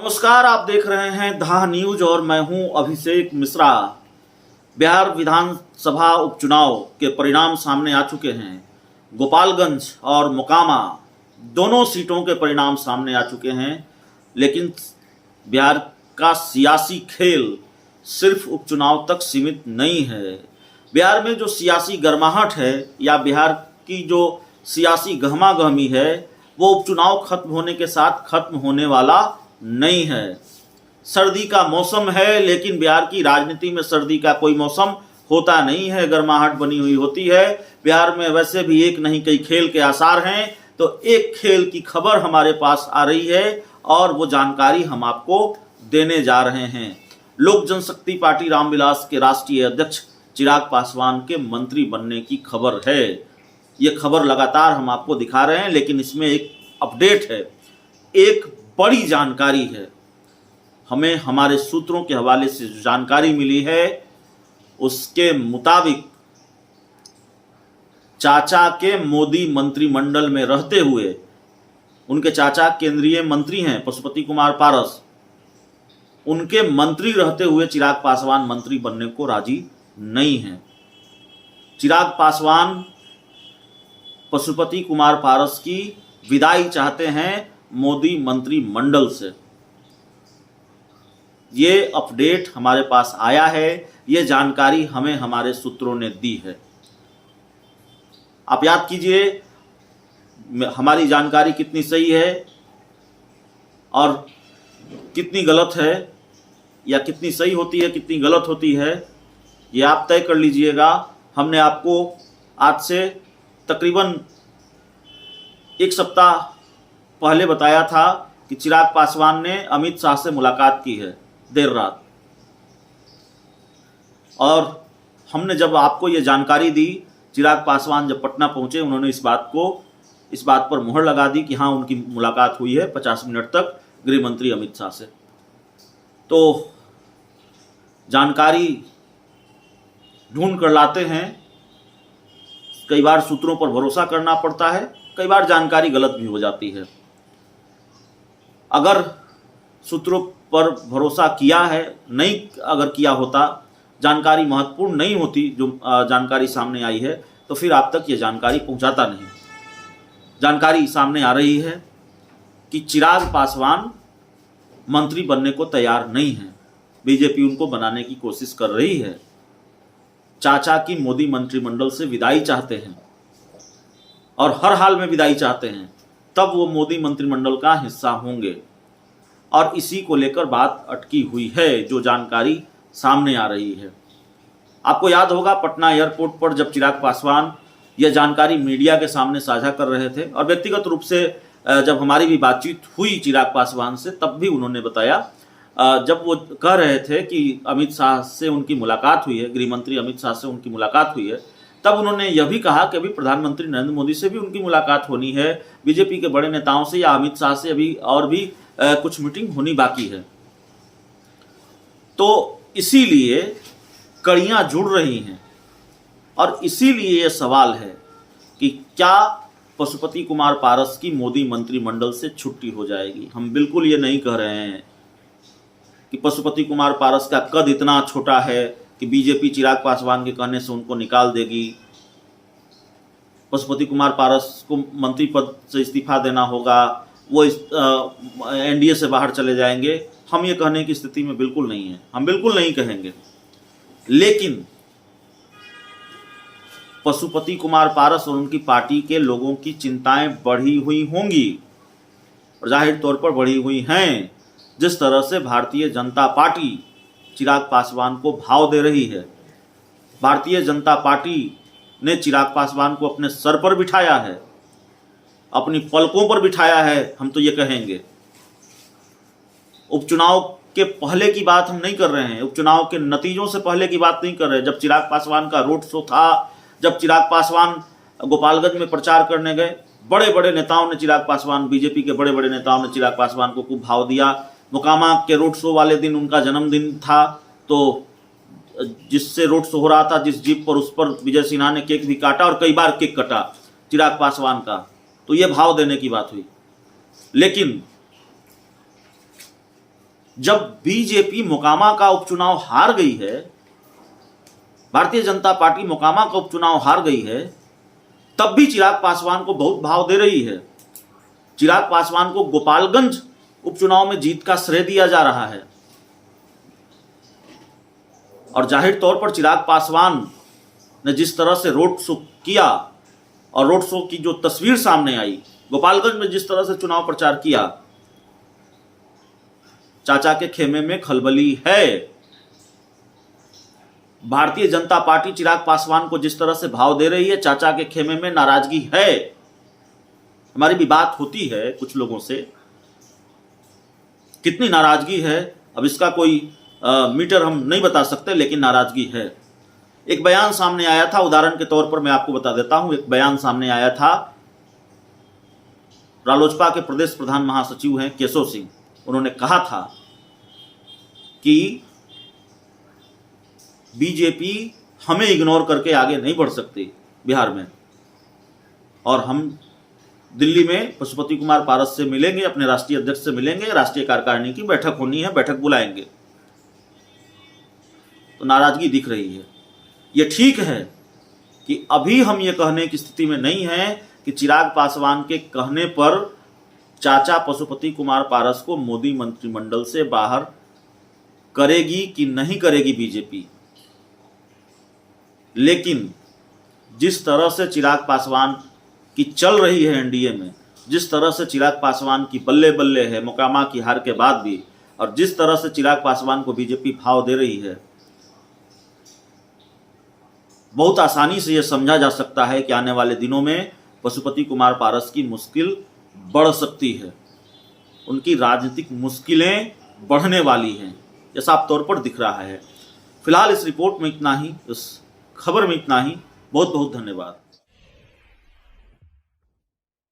नमस्कार, आप देख रहे हैं धा न्यूज और मैं हूं अभिषेक मिश्रा। बिहार विधानसभा उपचुनाव के परिणाम सामने आ चुके हैं। गोपालगंज और मोकामा दोनों सीटों के परिणाम सामने आ चुके हैं, लेकिन बिहार का सियासी खेल सिर्फ उपचुनाव तक सीमित नहीं है। बिहार में जो सियासी गर्माहट है या बिहार की जो सियासी गहमागहमी है वो उपचुनाव खत्म होने के साथ खत्म होने वाला नहीं है। सर्दी का मौसम है, लेकिन बिहार की राजनीति में सर्दी का कोई मौसम होता नहीं है, गर्माहट बनी हुई होती है। बिहार में वैसे भी एक नहीं कई खेल के आसार हैं, तो एक खेल की खबर हमारे पास आ रही है और वो जानकारी हम आपको देने जा रहे हैं। लोक जनशक्ति पार्टी रामविलास के राष्ट्रीय अध्यक्ष चिराग पासवान के मंत्री बनने की खबर है। ये खबर लगातार हम आपको दिखा रहे हैं, लेकिन इसमें एक अपडेट है, एक बड़ी जानकारी है। हमें हमारे सूत्रों के हवाले से जो जानकारी मिली है उसके मुताबिक चाचा के मोदी मंत्रिमंडल में रहते हुए, उनके चाचा केंद्रीय मंत्री हैं पशुपति कुमार पारस, उनके मंत्री रहते हुए चिराग पासवान मंत्री बनने को राजी नहीं हैं। चिराग पासवान पशुपति कुमार पारस की विदाई चाहते हैं मोदी मंत्रिमंडल से। ये अपडेट हमारे पास आया है, ये जानकारी हमें हमारे सूत्रों ने दी है। आप याद कीजिए हमारी जानकारी कितनी सही है और कितनी गलत है, या कितनी सही होती है कितनी गलत होती है, ये आप तय कर लीजिएगा। हमने आपको आज से तकरीबन एक सप्ताह पहले बताया था कि चिराग पासवान ने अमित शाह से मुलाकात की है देर रात, और हमने जब आपको ये जानकारी दी, चिराग पासवान जब पटना पहुंचे उन्होंने इस बात पर मुहर लगा दी कि हाँ उनकी मुलाकात हुई है 50 मिनट तक गृह मंत्री अमित शाह से। तो जानकारी ढूंढ कर लाते हैं, कई बार सूत्रों पर भरोसा करना पड़ता है, कई बार जानकारी गलत भी हो जाती है। अगर सूत्रों पर भरोसा किया है, नहीं अगर किया होता, जानकारी महत्वपूर्ण नहीं होती जो जानकारी सामने आई है, तो फिर आप तक ये जानकारी पहुंचाता नहीं। जानकारी सामने आ रही है कि चिराग पासवान मंत्री बनने को तैयार नहीं है, बीजेपी उनको बनाने की कोशिश कर रही है। चाचा की मोदी मंत्रिमंडल से विदाई चाहते हैं और हर हाल में विदाई चाहते हैं, तब वो मोदी मंत्रिमंडल का हिस्सा होंगे। और इसी को लेकर बात अटकी हुई है, जो जानकारी सामने आ रही है। आपको याद होगा पटना एयरपोर्ट पर जब चिराग पासवान यह जानकारी मीडिया के सामने साझा कर रहे थे, और व्यक्तिगत रूप से जब हमारी भी बातचीत हुई चिराग पासवान से, तब भी उन्होंने बताया, जब वो कह रहे थे कि अमित शाह से उनकी मुलाकात हुई है, गृह मंत्री अमित शाह से उनकी मुलाकात हुई है, तब उन्होंने यह भी कहा कि अभी प्रधानमंत्री नरेंद्र मोदी से भी उनकी मुलाकात होनी है, बीजेपी के बड़े नेताओं से या अमित शाह से अभी और भी कुछ मीटिंग होनी बाकी है। तो इसीलिए कड़ियां जुड़ रही हैं, और इसीलिए यह सवाल है कि क्या पशुपति कुमार पारस की मोदी मंत्रिमंडल से छुट्टी हो जाएगी। हम बिल्कुल ये नहीं कह रहे हैं कि पशुपति कुमार पारस का कद इतना छोटा है कि बीजेपी चिराग पासवान के कहने से उनको निकाल देगी, पशुपति कुमार पारस को मंत्री पद से इस्तीफा देना होगा, वो एनडीए से बाहर चले जाएंगे। हम ये कहने की स्थिति में बिल्कुल नहीं है, हम बिल्कुल नहीं कहेंगे। लेकिन पशुपति कुमार पारस और उनकी पार्टी के लोगों की चिंताएं बढ़ी हुई होंगी, और जाहिर तौर पर बढ़ी हुई हैं। जिस तरह से भारतीय जनता पार्टी चिराग पासवान को भाव दे रही है, भारतीय जनता पार्टी ने चिराग पासवान को अपने सर पर बिठाया है, अपनी पलकों पर बिठाया है, हम तो ये कहेंगे। उपचुनाव के पहले की बात हम नहीं कर रहे हैं, उपचुनाव के नतीजों से पहले की बात नहीं कर रहे हैं। जब चिराग पासवान का रोड शो था, जब चिराग पासवान गोपालगंज में प्रचार करने गए, बड़े बड़े नेताओं ने चिराग पासवान, बीजेपी के बड़े बड़े नेताओं ने चिराग पासवान को खूब भाव दिया। मोकामा के रोड शो वाले दिन उनका जन्मदिन था, तो जिससे रोड शो हो रहा था, जिस जीप पर, उस पर विजय सिन्हा ने केक भी काटा, और कई बार केक कटा चिराग पासवान का, तो ये भाव देने की बात हुई। लेकिन जब बीजेपी मोकामा का उपचुनाव हार गई है, भारतीय जनता पार्टी मोकामा का उपचुनाव हार गई है, तब भी चिराग पासवान को बहुत भाव दे रही है। चिराग पासवान को गोपालगंज उपचुनाव में जीत का श्रेय दिया जा रहा है और जाहिर तौर पर चिराग पासवान ने जिस तरह से रोड शो किया और रोड शो की जो तस्वीर सामने आई, गोपालगंज में जिस तरह से चुनाव प्रचार किया, चाचा के खेमे में खलबली है। भारतीय जनता पार्टी चिराग पासवान को जिस तरह से भाव दे रही है, चाचा के खेमे में नाराजगी है। हमारी भी बात होती है कुछ लोगों से, कितनी नाराजगी है अब इसका कोई मीटर हम नहीं बता सकते, लेकिन नाराजगी है। एक बयान सामने आया था, उदाहरण के तौर पर मैं आपको बता देता हूं। एक बयान सामने आया था, रालोसपा के प्रदेश प्रधान महासचिव हैं केशव सिंह, उन्होंने कहा था कि बीजेपी हमें इग्नोर करके आगे नहीं बढ़ सकती बिहार में, और हम दिल्ली में पशुपति कुमार पारस से मिलेंगे, अपने राष्ट्रीय अध्यक्ष से मिलेंगे, राष्ट्रीय कार्यकारिणी की बैठक होनी है, बैठक बुलाएंगे। तो नाराजगी दिख रही है। ये ठीक है कि अभी हम ये कहने की स्थिति में नहीं है कि चिराग पासवान के कहने पर चाचा पशुपति कुमार पारस को मोदी मंत्रिमंडल से बाहर करेगी कि नहीं करेगी बीजेपी। लेकिन जिस तरह से चिराग पासवान की चल रही है एनडीए में, जिस तरह से चिराग पासवान की बल्ले बल्ले है मोकामा की हार के बाद भी, और जिस तरह से चिराग पासवान को बीजेपी भाव दे रही है, बहुत आसानी से यह समझा जा सकता है कि आने वाले दिनों में पशुपति कुमार पारस की मुश्किल बढ़ सकती है। उनकी राजनीतिक मुश्किलें बढ़ने वाली हैं, यह साफ तौर पर दिख रहा है। फिलहाल इस रिपोर्ट में इतना ही, इस खबर में इतना ही। बहुत बहुत धन्यवाद।